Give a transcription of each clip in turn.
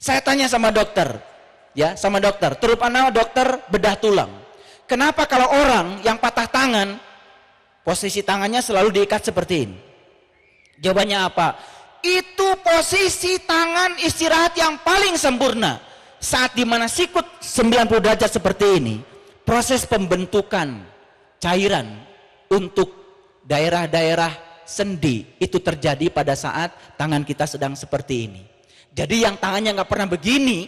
Saya tanya sama dokter, ya, sama dokter, terutama dokter bedah tulang. Kenapa kalau orang yang patah tangan, posisi tangannya selalu diikat seperti ini? Jawabannya apa? Itu posisi tangan istirahat yang paling sempurna. Saat dimana sikut 90 derajat seperti ini, proses pembentukan cairan untuk daerah-daerah sendi itu terjadi pada saat tangan kita sedang seperti ini. Jadi yang tangannya nggak pernah begini,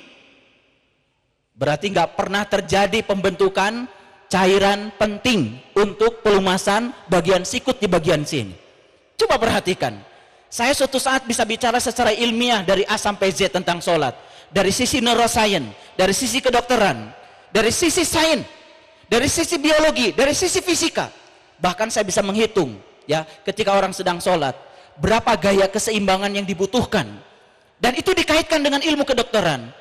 berarti nggak pernah terjadi pembentukan cairan penting untuk pelumasan bagian sikut di bagian sini. Coba perhatikan, saya suatu saat bisa bicara secara ilmiah dari A sampai Z tentang sholat, dari sisi neuroscience, dari sisi kedokteran, dari sisi sains, dari sisi biologi, dari sisi fisika. Bahkan saya bisa menghitung, ya, ketika orang sedang sholat, berapa gaya keseimbangan yang dibutuhkan. Dan itu dikaitkan dengan ilmu kedokteran.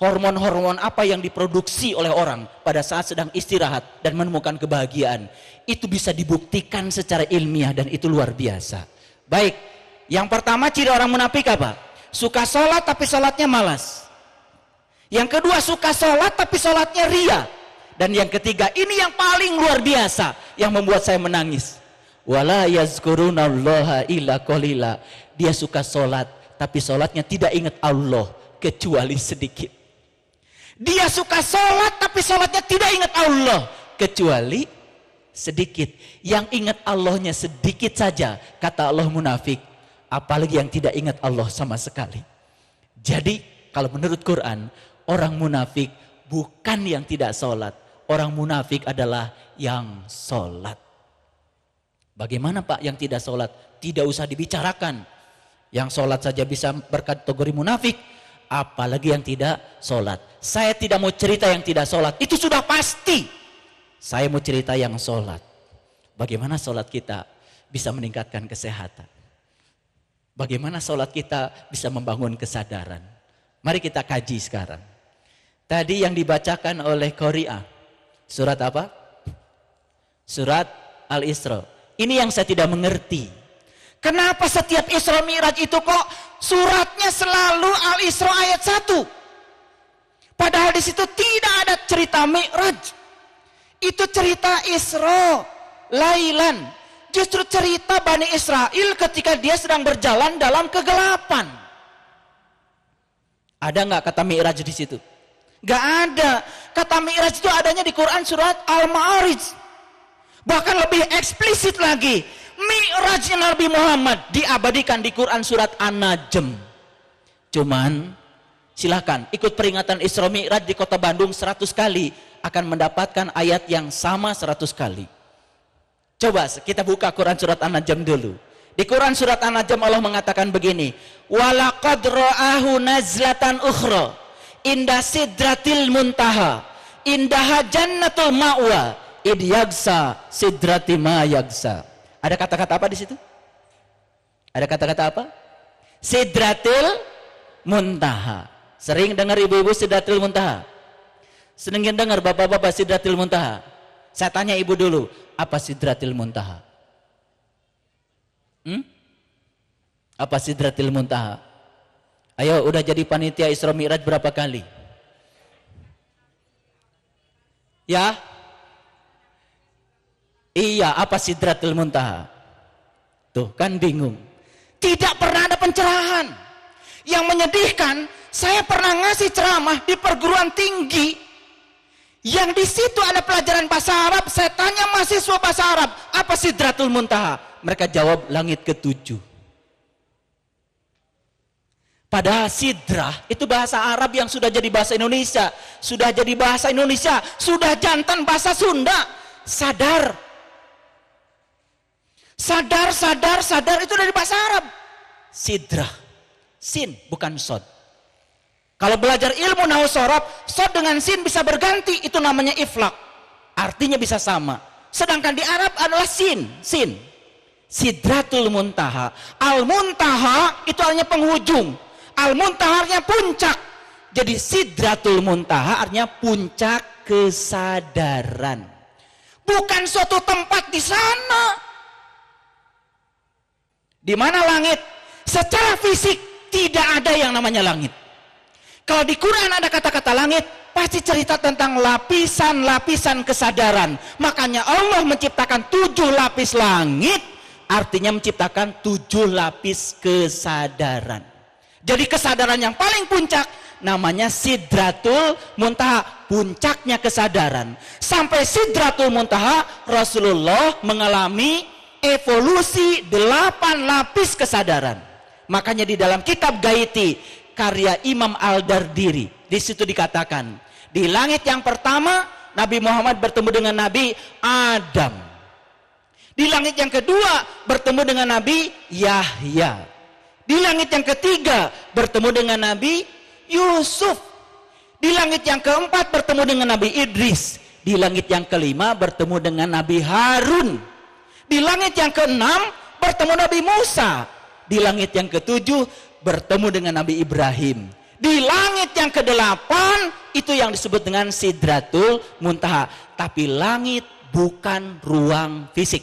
Hormon-hormon apa yang diproduksi oleh orang pada saat sedang istirahat dan menemukan kebahagiaan. Itu bisa dibuktikan secara ilmiah dan itu luar biasa. Baik, yang pertama ciri orang munafik apa? Suka sholat tapi sholatnya malas. Yang kedua suka sholat tapi sholatnya ria. Dan yang ketiga, ini yang paling luar biasa yang membuat saya menangis. Wala yazkurunallaha illa qalila. Dia suka sholat tapi sholatnya tidak ingat Allah kecuali sedikit. Dia suka sholat tapi sholatnya tidak ingat Allah kecuali sedikit. Yang ingat Allahnya sedikit saja, kata Allah munafik. Apalagi yang tidak ingat Allah sama sekali. Jadi kalau menurut Quran, orang munafik bukan yang tidak sholat. Orang munafik adalah yang sholat. Bagaimana Pak yang tidak sholat? Tidak usah dibicarakan. Yang sholat saja bisa berkategori munafik, apalagi yang tidak sholat. Saya tidak mau cerita yang tidak sholat, itu sudah pasti. Saya mau cerita yang sholat. Bagaimana sholat kita bisa meningkatkan kesehatan? Bagaimana sholat kita bisa membangun kesadaran? Mari kita kaji sekarang. Tadi yang dibacakan oleh Qari'ah, surat apa? Surat Al-Isra. Ini yang saya tidak mengerti. Kenapa setiap Isra Mi'raj itu kok suratnya selalu Al-Isra ayat 1? Padahal di situ tidak ada cerita Mi'raj. Itu cerita Isra, Lailan. Justru cerita Bani Israel ketika dia sedang berjalan dalam kegelapan. Ada nggak kata Mi'raj di situ? Nggak ada. Kata Mi'raj itu adanya di Quran surat Al-Ma'arij. Bahkan lebih eksplisit lagi, Mi'rajnya Nabi Muhammad diabadikan di Quran surat An-Najm. Cuman silakan ikut peringatan Isra Mi'raj di kota Bandung 100 kali akan mendapatkan ayat yang sama 100 kali. Coba kita buka Quran surat An-Najm dulu. Di Quran surat An-Najm Allah mengatakan begini, walaqad ra'ahu nazlatan ukhra inda sidratil muntaha indaha jannatul ma'wa id yagsa sidrati ma yagsa. Ada kata-kata apa di situ? Ada kata-kata apa? Sidratil muntaha. Sering dengar ibu-ibu sidratil muntaha? Sering dengar bapak-bapak sidratil muntaha? Saya tanya ibu dulu, apa sidratil muntaha? Apa sidratil muntaha? Ayo, udah jadi panitia Isra Mi'raj berapa kali? Ya? Iya, apa sidratil muntaha? Tuh kan bingung. Tidak pernah ada pencerahan. Yang menyedihkan, saya pernah ngasih ceramah di perguruan tinggi yang di situ ada pelajaran bahasa Arab. Saya tanya mahasiswa bahasa Arab, apa sidratul muntaha? Mereka jawab langit ketujuh. Padahal sidrah itu bahasa Arab yang sudah jadi bahasa Indonesia, sudah jadi bahasa Indonesia, sudah jantan bahasa Sunda. Sadar. Sadar itu dari bahasa Arab. Sidrah, sin bukan sod. Kalau belajar ilmu nahwu sorof, sod dengan sin bisa berganti, itu namanya iflak. Artinya bisa sama. Sedangkan di Arab adalah sin. Sidratul muntaha. Al-muntaha itu artinya penghujung. Al-muntaha artinya puncak. Jadi sidratul muntaha artinya puncak kesadaran. Bukan suatu tempat di sana. Di mana langit? Secara fisik tidak ada yang namanya langit. Kalau di Quran ada kata-kata langit, pasti cerita tentang lapisan-lapisan kesadaran. Makanya Allah menciptakan 7 lapis langit, artinya menciptakan 7 lapis kesadaran. Jadi kesadaran yang paling puncak namanya Sidratul Muntaha, puncaknya kesadaran. Sampai Sidratul Muntaha Rasulullah mengalami evolusi 8 lapis kesadaran. Makanya di dalam kitab Gaiti karya Imam Al-Dardiri, di situ dikatakan, di langit yang pertama Nabi Muhammad bertemu dengan Nabi Adam. Di langit yang kedua bertemu dengan Nabi Yahya. Di langit yang ketiga bertemu dengan Nabi Yusuf. Di langit yang keempat bertemu dengan Nabi Idris. Di langit yang kelima bertemu dengan Nabi Harun. Di langit yang keenam bertemu Nabi Musa. Di langit yang ketujuh bertemu dengan Nabi Ibrahim. Di langit yang kedelapan itu yang disebut dengan Sidratul Muntaha. Tapi langit bukan ruang fisik.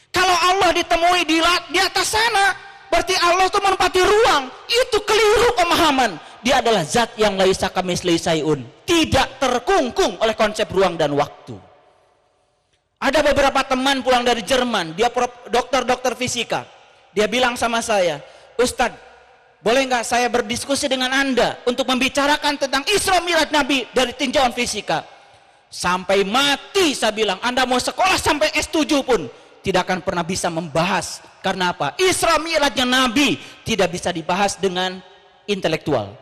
Kalau Allah ditemui di atas sana, berarti Allah itu menempati ruang. Itu keliru pemahaman. Dia adalah zat yang laisa kamitslihi syai'un, tidak terkungkung oleh konsep ruang dan waktu. Ada beberapa teman pulang dari Jerman, dia dokter fisika. Dia bilang sama saya, Ustadz, boleh nggak saya berdiskusi dengan Anda untuk membicarakan tentang Isra Mi'raj Nabi dari tinjauan fisika? Sampai mati saya bilang, Anda mau sekolah sampai S7 pun tidak akan pernah bisa membahas. Karena apa? Isra Mi'rajnya Nabi tidak bisa dibahas dengan intelektual,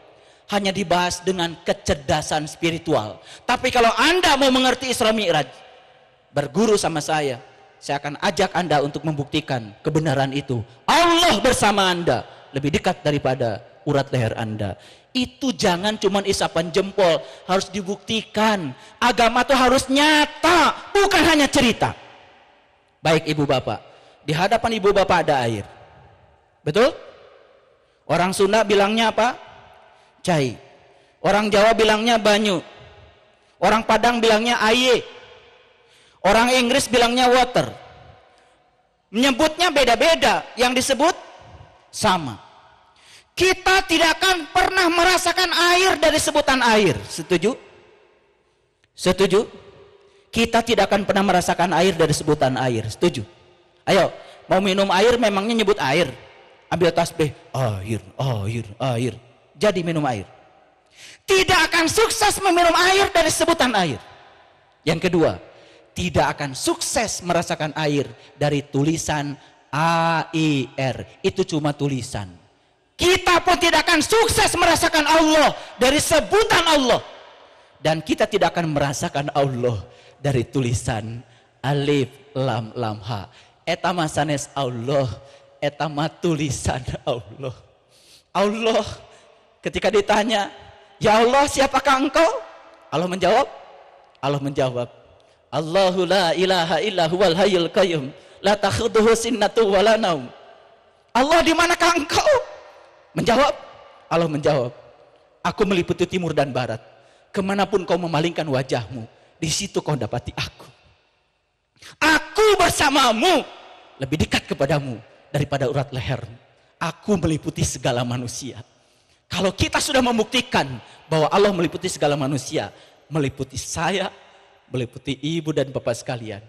hanya dibahas dengan kecerdasan spiritual. Tapi kalau Anda mau mengerti Isra Mi'raj, berguru sama saya akan ajak Anda untuk membuktikan kebenaran itu. Allah bersama Anda lebih dekat daripada urat leher Anda. Itu jangan cuman isapan jempol, harus dibuktikan. Agama itu harus nyata, bukan hanya cerita. Baik ibu bapak, di hadapan ibu bapak ada air, betul? Orang Sunda bilangnya apa? Cai. Orang Jawa bilangnya banyu. Orang Padang bilangnya aye. Orang Inggris bilangnya water. Menyebutnya beda-beda, yang disebut sama. Kita tidak akan pernah merasakan air dari sebutan air. Setuju? Setuju? Kita tidak akan pernah merasakan air dari sebutan air. Setuju? Ayo, mau minum air memangnya nyebut air. Ambil tasbih, air, air, air. Jadi minum air. Tidak akan sukses meminum air dari sebutan air. Yang kedua, tidak akan sukses merasakan air dari tulisan AIR. Itu cuma tulisan. Kita pun tidak akan sukses merasakan Allah dari sebutan Allah. Dan kita tidak akan merasakan Allah dari tulisan alif lam lam ha. Eta sanes Allah, eta tulisan Allah. Allah ketika ditanya, ya Allah siapakah engkau? Allah menjawab, Allahu la ilaha illa huwal hayyul qayyum la takhudhuhu sinnatu wala naum. Allah di manakah engkau? Allah menjawab, aku meliputi timur dan barat. Kemanapun kau memalingkan wajahmu, di situ kau dapati aku. Aku bersamamu, lebih dekat kepadamu daripada urat lehermu. Aku meliputi segala manusia. Kalau kita sudah membuktikan bahwa Allah meliputi segala manusia, meliputi saya, meliputi ibu dan bapak sekalian,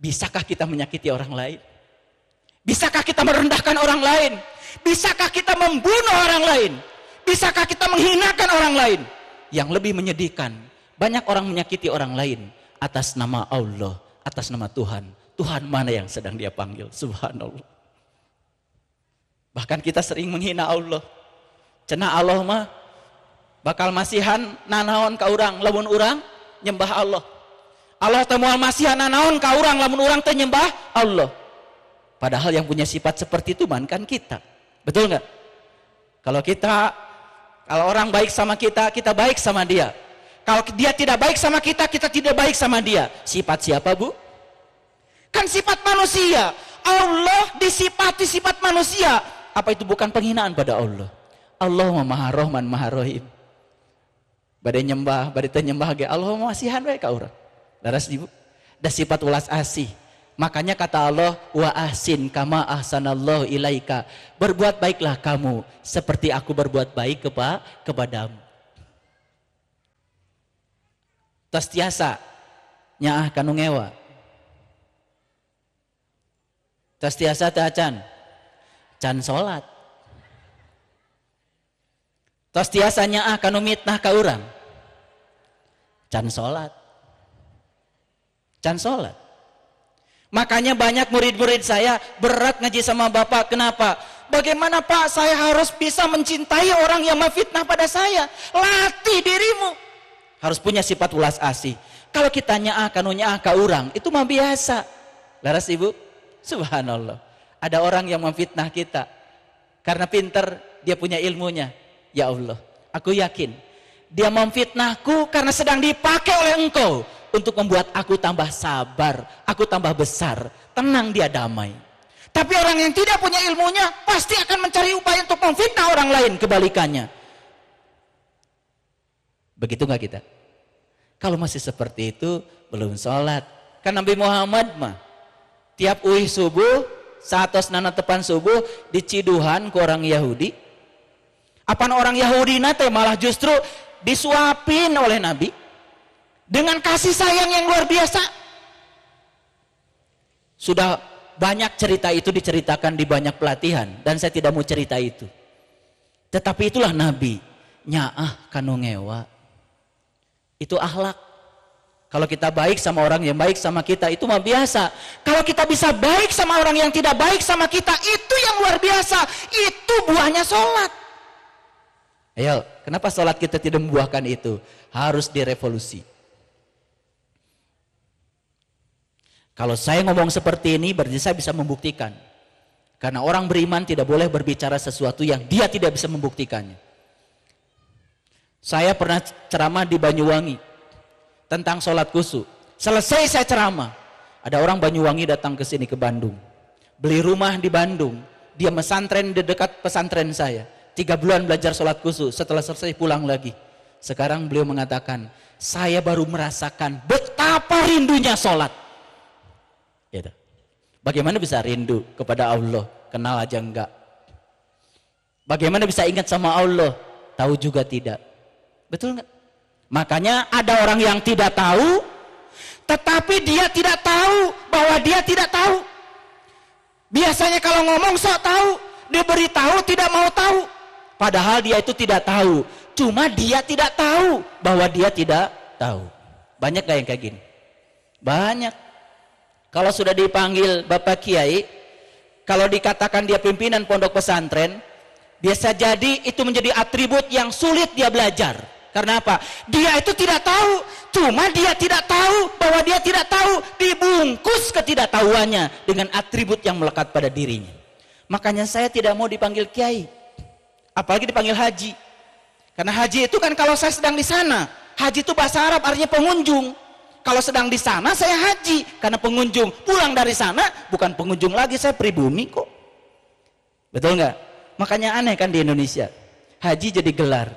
bisakah kita menyakiti orang lain? Bisakah kita merendahkan orang lain? Bisakah kita membunuh orang lain? Bisakah kita menghinakan orang lain? Yang lebih menyedihkan, banyak orang menyakiti orang lain atas nama Allah, atas nama Tuhan. Tuhan mana yang sedang dia panggil? Subhanallah. Bahkan kita sering menghina Allah. Cenah Allah mah bakal masihan nanaon ka urang lamun urang nyembah Allah. Allah teu moal masihan nanaon ka urang lamun urang teu nyembah Allah. Padahal yang punya sifat seperti itu kan kita. Betul nggak? Kalau orang baik sama kita, kita baik sama dia. Kalau dia tidak baik sama kita, kita tidak baik sama dia. Sifat siapa, Bu? Kan sifat manusia. Allah disifati sifat manusia. Apa itu bukan penghinaan pada Allah? Allah Maha Rahman, Maha Rahim. Badai nyembah, badai teu nyembah ge Allah masihan we ka urang. Laras Ibu. Da sifat welas asih. Makanya kata Allah, wa ahsin kama ahsanallahu ilaika. Berbuat baiklah kamu seperti aku berbuat baik kepadamu. Tas tiasa nyaah kanu ngewa. Tas tiasa teh can salat. Tas tiasa nyaah kanu mitnah ka urang. Can salat. Can salat. Makanya banyak murid-murid saya berat ngaji sama Bapak. Kenapa? Bagaimana Pak saya harus bisa mencintai orang yang memfitnah pada saya? Latih dirimu. Harus punya sifat ulas asih. Kalau kita nyaah kanu nyaah ka urang, itu mah biasa. Laras Ibu? Subhanallah. Ada orang yang memfitnah kita. Karena pinter, dia punya ilmunya. Ya Allah, aku yakin. Dia memfitnahku karena sedang dipakai oleh engkau. Untuk membuat aku tambah sabar, aku tambah besar, tenang dia damai. Tapi orang yang tidak punya ilmunya pasti akan mencari upaya untuk memfitnah orang lain, kebalikannya. Begitu nggak kita? Kalau masih seperti itu, belum sholat. Kan Nabi Muhammad mah, tiap uih subuh, saatos nana tepan subuh, diciduhan ke orang Yahudi. Apaan orang Yahudi nate malah justru disuapin oleh Nabi. Dengan kasih sayang yang luar biasa. Sudah banyak cerita itu diceritakan di banyak pelatihan. Dan saya tidak mau cerita itu. Tetapi itulah Nabi. Nyaah kanu ngewa. Itu akhlak. Kalau kita baik sama orang yang baik sama kita, itu mah biasa. Kalau kita bisa baik sama orang yang tidak baik sama kita, itu yang luar biasa. Itu buahnya sholat. Ayo, kenapa sholat kita tidak membuahkan itu? Harus direvolusi. Kalau saya ngomong seperti ini berarti saya bisa membuktikan. Karena orang beriman tidak boleh berbicara sesuatu yang dia tidak bisa membuktikannya. Saya pernah ceramah di Banyuwangi tentang sholat khusyuk. Selesai saya ceramah, ada orang Banyuwangi datang ke sini ke Bandung. Beli rumah di Bandung, dia mesantren di dekat pesantren saya. 3 bulan belajar sholat khusyuk, setelah selesai pulang lagi. Sekarang beliau mengatakan, saya baru merasakan betapa rindunya sholat. Gitu. Bagaimana bisa rindu kepada Allah? Kenal aja enggak. Bagaimana bisa ingat sama Allah? Tahu juga tidak. Betul enggak? Makanya ada orang yang tidak tahu, tetapi dia tidak tahu bahwa dia tidak tahu. Biasanya kalau ngomong sok tahu, diberi tahu tidak mau tahu. Padahal dia itu tidak tahu. Cuma dia tidak tahu bahwa dia tidak tahu. Banyak gak yang kayak gini? Banyak. Kalau sudah dipanggil Bapak Kiai, kalau dikatakan dia pimpinan pondok pesantren, biasa jadi itu menjadi atribut yang sulit dia belajar. Karena apa? Dia itu tidak tahu, cuma dia tidak tahu bahwa dia tidak tahu, dibungkus ketidaktahuannya dengan atribut yang melekat pada dirinya. Makanya saya tidak mau dipanggil Kiai, apalagi dipanggil Haji. Karena Haji itu kan kalau saya sedang di sana, Haji itu bahasa Arab artinya pengunjung. Kalau sedang di sana saya haji karena pengunjung. Pulang dari sana bukan pengunjung lagi, saya pribumi kok. Betul nggak? Makanya aneh kan di Indonesia. Haji jadi gelar.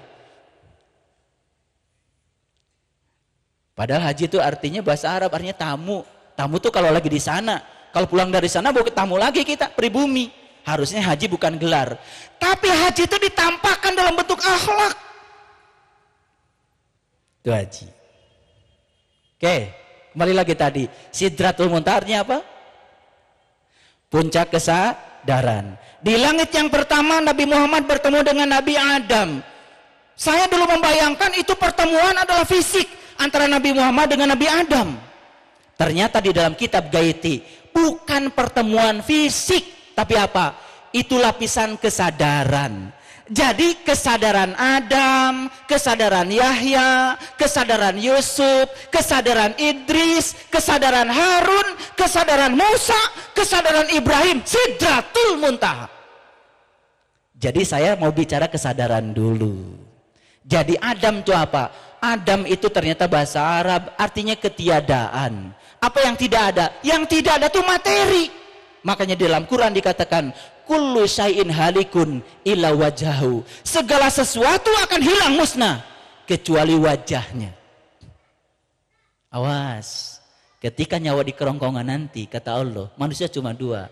Padahal haji itu artinya bahasa Arab artinya tamu. Tamu tuh kalau lagi di sana. Kalau pulang dari sana bukan tamu lagi kita, pribumi. Harusnya haji bukan gelar. Tapi haji itu ditampakkan dalam bentuk akhlak. Itu haji. Oke, kembali lagi tadi. Sidratul Muntaha artinya apa? Puncak kesadaran. Di langit yang pertama Nabi Muhammad bertemu dengan Nabi Adam. Saya dulu membayangkan itu pertemuan adalah fisik antara Nabi Muhammad dengan Nabi Adam. Ternyata di dalam kitab Gaiti bukan pertemuan fisik, tapi apa? Itu lapisan kesadaran. Jadi kesadaran Adam, kesadaran Yahya, kesadaran Yusuf, kesadaran Idris, kesadaran Harun, kesadaran Musa, kesadaran Ibrahim, Sidratul Muntaha. Jadi saya mau bicara kesadaran dulu. Jadi Adam itu apa? Adam itu ternyata bahasa Arab artinya ketiadaan. Apa yang tidak ada? Yang tidak ada itu materi. Makanya di dalam Quran dikatakan kullu syai'in halikun illa wajahu. Segala sesuatu akan hilang musnah kecuali wajahnya. Awas, Ketika nyawa di kerongkongan nanti, kata Allah, manusia cuma dua.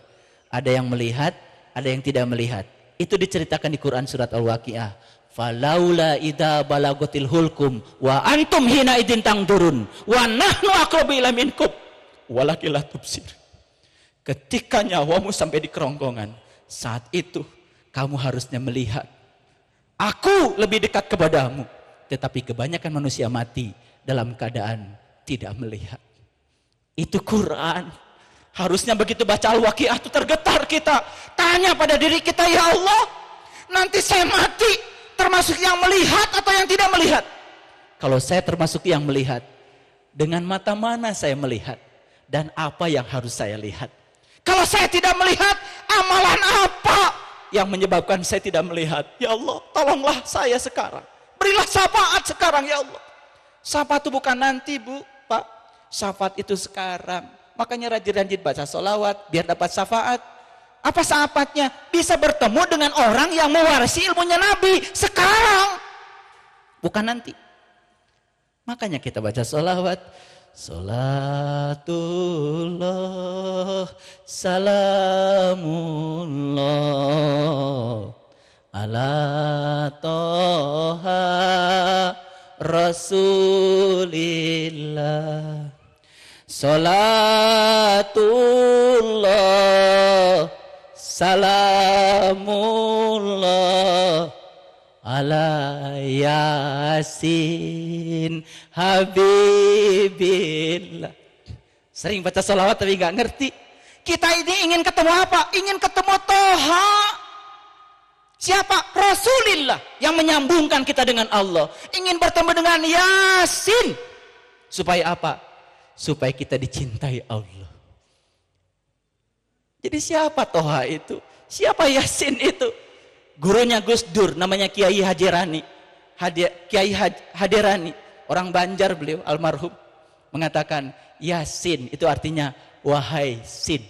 Ada yang melihat, ada yang tidak melihat. Itu diceritakan di Quran surat Al-Waqiah. Falaula idza balagotil hulkum wa antum hina idin tangdurun wa nahnu aqrabu ila minkum walakin la tubsir. Ketika nyawamu sampai di kerongkongan, saat itu kamu harusnya melihat. Aku lebih dekat kepadamu. Tetapi kebanyakan manusia mati dalam keadaan tidak melihat. Itu Quran. Harusnya begitu baca Al-Waqiah itu tergetar kita. Tanya pada diri kita, ya Allah, nanti saya mati termasuk yang melihat atau yang tidak melihat? Kalau saya termasuk yang melihat, dengan mata mana saya melihat? Dan apa yang harus saya lihat? Kalau saya tidak melihat, amalan apa yang menyebabkan saya tidak melihat? Ya Allah, tolonglah saya sekarang. Berilah syafaat sekarang, ya Allah. Syafaat itu bukan nanti, Bu, Pak. Syafaat itu sekarang. Makanya rajin-rajin baca sholawat biar dapat syafaat. Apa syafaatnya? Bisa bertemu dengan orang yang mewarisi ilmunya Nabi sekarang, bukan nanti. Makanya kita baca sholawat. Salatullah salamullah ala toha rasulillah. Salatullah salamullah ala yasin habibillah. Sering baca sholawat tapi gak ngerti. Kita ini ingin ketemu apa? Ingin ketemu Toha. Siapa? Rasulillah yang menyambungkan kita dengan Allah. Ingin bertemu dengan Yasin. Supaya apa? Supaya kita dicintai Allah. Jadi siapa Toha itu? Siapa Yasin itu? Gurunya Gus Dur, namanya Kiai Hadirani. Kiai Hadirani, orang Banjar beliau, almarhum, mengatakan Yasin itu artinya wahai Sin.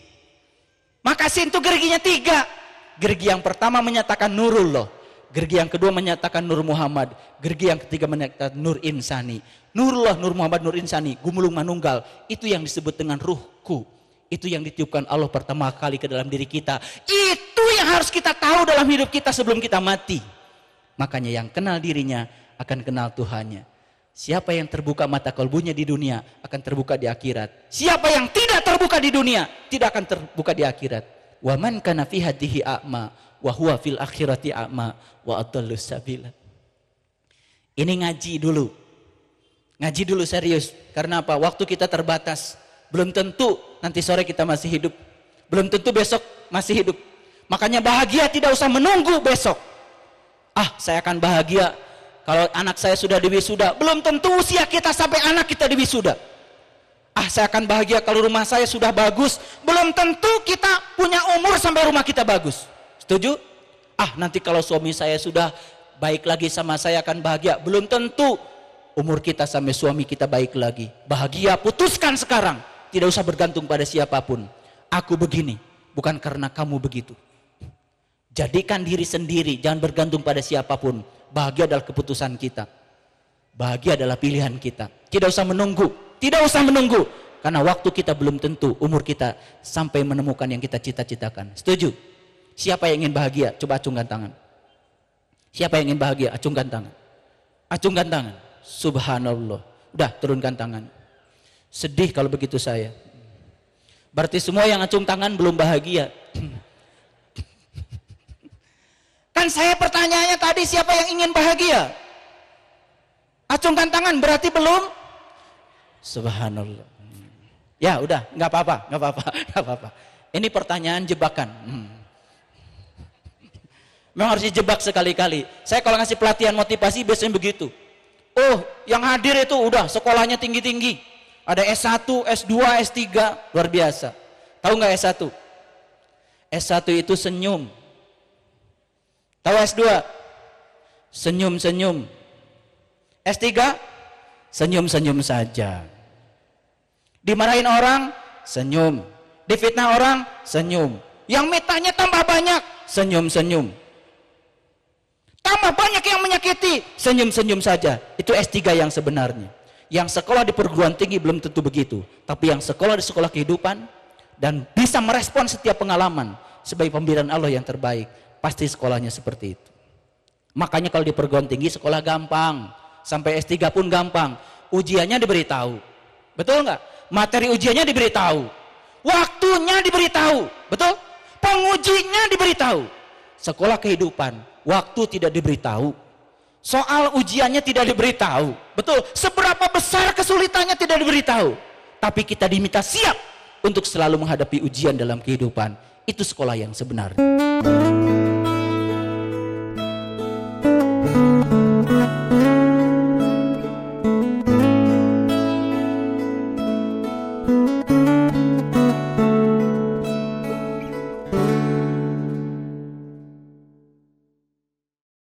Maka Sin itu gerginya 3. Gergi yang pertama menyatakan Nurullah, gergi yang kedua menyatakan Nur Muhammad, gergi yang ketiga menyatakan Nur Insani. Nurullah, Nur Muhammad, Nur Insani, gumulung manunggal, itu yang disebut dengan ruhku. Itu yang ditiupkan Allah pertama kali ke dalam diri kita. Itu yang harus kita tahu dalam hidup kita sebelum kita mati. Makanya yang kenal dirinya akan kenal Tuhannya. Siapa yang terbuka mata kalbunya di dunia akan terbuka di akhirat. Siapa yang tidak terbuka di dunia tidak akan terbuka di akhirat. Wa man kana fi hadhihi a'ma wa huwa fil akhirati a'ma wa adallus sabila. Ini ngaji dulu. Ngaji dulu serius. Karena apa? Waktu kita terbatas. Belum tentu nanti sore kita masih hidup. Belum tentu besok masih hidup. Makanya bahagia tidak usah menunggu besok. Saya akan bahagia kalau anak saya sudah diwisuda. Belum tentu usia kita sampai anak kita diwisuda. Saya akan bahagia kalau rumah saya sudah bagus. Belum tentu kita punya umur sampai rumah kita bagus. Setuju? Nanti kalau suami saya sudah baik lagi sama saya akan bahagia. Belum tentu umur kita sampai suami kita baik lagi. Bahagia, putuskan sekarang. Tidak usah bergantung pada siapapun. Aku begini, bukan karena kamu begitu. Jadikan diri sendiri, jangan bergantung pada siapapun. Bahagia adalah keputusan kita. Bahagia adalah pilihan kita. Tidak usah menunggu, tidak usah menunggu. Karena waktu kita belum tentu, umur kita sampai menemukan yang kita cita-citakan. Setuju? Siapa yang ingin bahagia? Coba acungkan tangan. Siapa yang ingin bahagia? Acungkan tangan. Acungkan tangan. Subhanallah. Udah, turunkan tangan. Sedih kalau begitu saya. Berarti semua yang acung tangan belum bahagia. Kan saya pertanyaannya tadi siapa yang ingin bahagia? Acungkan tangan berarti belum. Subhanallah. Ya udah, nggak apa-apa. Ini pertanyaan jebakan. Memang harus dijebak sekali-kali. Saya kalau ngasih pelatihan motivasi biasanya begitu. Yang hadir itu udah sekolahnya tinggi-tinggi. Ada S1, S2, S3, luar biasa. Tahu nggak S1? S1 itu senyum. Tahu S2? Senyum-senyum. S3? Senyum-senyum saja. Dimarahin orang? Senyum. Difitnah orang? Senyum. Yang mitanya tambah banyak? Senyum-senyum. Tambah banyak yang menyakiti? Senyum-senyum saja. Itu S3 yang sebenarnya. Yang sekolah di perguruan tinggi belum tentu begitu, tapi yang sekolah di sekolah kehidupan dan bisa merespon setiap pengalaman sebagai pemberian Allah yang terbaik, pasti sekolahnya seperti itu. Makanya kalau di perguruan tinggi sekolah gampang, sampai S3 pun gampang, ujiannya diberitahu, betul nggak? Materi ujiannya diberitahu, waktunya diberitahu, betul? Pengujinya diberitahu. Sekolah kehidupan, waktu tidak diberitahu, soal ujiannya tidak diberitahu, betul? Seberapa besar kesulitannya tidak diberitahu, tapi kita diminta siap untuk selalu menghadapi ujian dalam kehidupan. Itu sekolah yang sebenarnya.